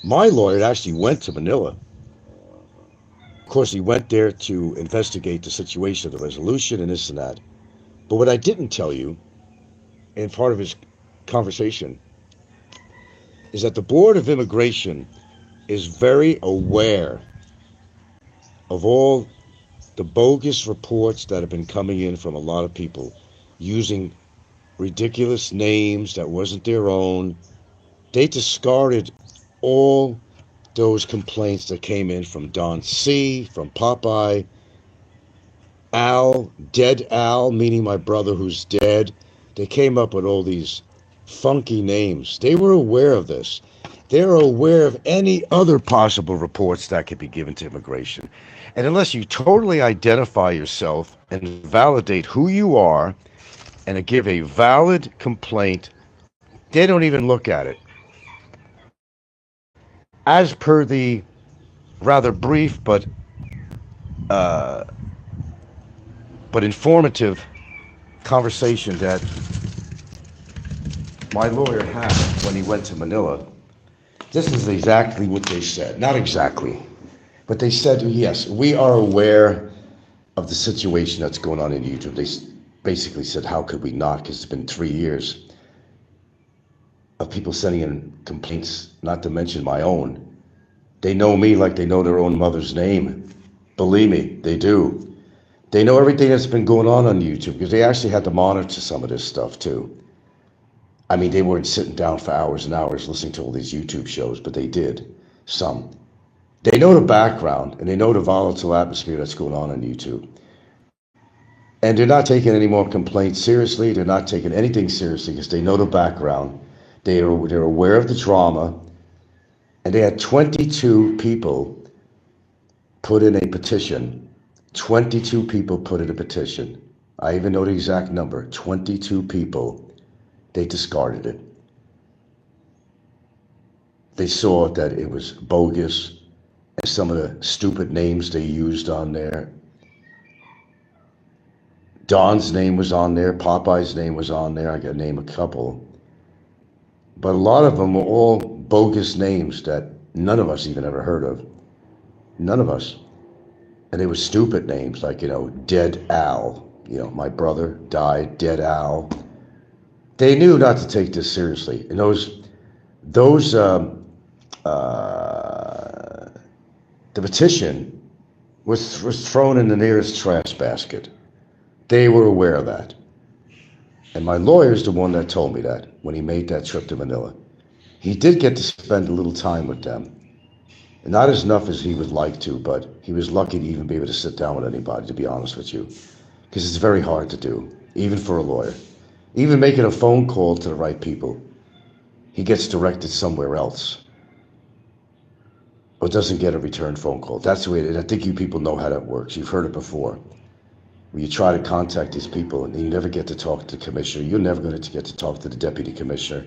My lawyer actually went to Manila. Of course, he went there to investigate the situation, the resolution, and this and that. But what I didn't tell you in part of his conversation is that the Board of Immigration is very aware of all the bogus reports that have been coming in from a lot of people using ridiculous names that wasn't their own. They discarded all those complaints that came in from Don C, from Popeye, Al, Dead Al, meaning my brother who's dead. They came up with all these funky names. They were aware of this. They're aware of any other possible reports that could be given to immigration. And unless you totally identify yourself and validate who you are and give a valid complaint, they don't even look at it. As per the rather brief uh, but informative conversation that my lawyer had when he went to Manila, this is exactly what they said. Not exactly, but they said, yes, we are aware of the situation that's going on in YouTube. They basically said, how could we not? Because it's been 3 years of people sending in complaints, not to mention my own. They know me like they know their own mother's name. Believe me, they do. They know everything that's been going on YouTube because they actually had to monitor some of this stuff too. I mean, they weren't sitting down for hours and hours listening to all these YouTube shows, but they did. Some. They know the background and they know the volatile atmosphere that's going on YouTube. And they're not taking any more complaints seriously. They're not taking anything seriously because they know the background. They're aware of the drama. And they had 22 people put in a petition. 22 people put in a petition. I even know the exact number. 22 people. They discarded it. They saw that it was bogus and some of the stupid names they used on there. Don's name was on there. Popeye's name was on there. I got to name a couple. But a lot of them were all bogus names that none of us even ever heard of. None of us. And they were stupid names like, Dead Al. My brother died, Dead Al. They knew not to take this seriously. And the petition was thrown in the nearest trash basket. They were aware of that. And my lawyer is the one that told me that when he made that trip to Manila. He did get to spend a little time with them. Not as enough as he would like to, but he was lucky to even be able to sit down with anybody, to be honest with you. Because it's very hard to do, even for a lawyer. Even making a phone call to the right people, he gets directed somewhere else. Or doesn't get a return phone call. That's the way it is. I think you people know how that works. You've heard it before. When you try to contact these people and you never get to talk to the commissioner, you're never going to get to talk to the deputy commissioner.